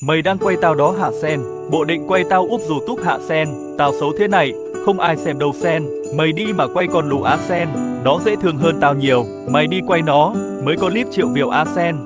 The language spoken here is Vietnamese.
Mày đang quay tao đó hả Sen? Bộ định quay tao úp dù túc hạ Sen? Tao xấu thế này, không ai xem đâu Sen. Mày đi mà quay con lù á Sen, nó dễ thương hơn tao nhiều. Mày đi quay nó, mới có clip triệu view á Sen.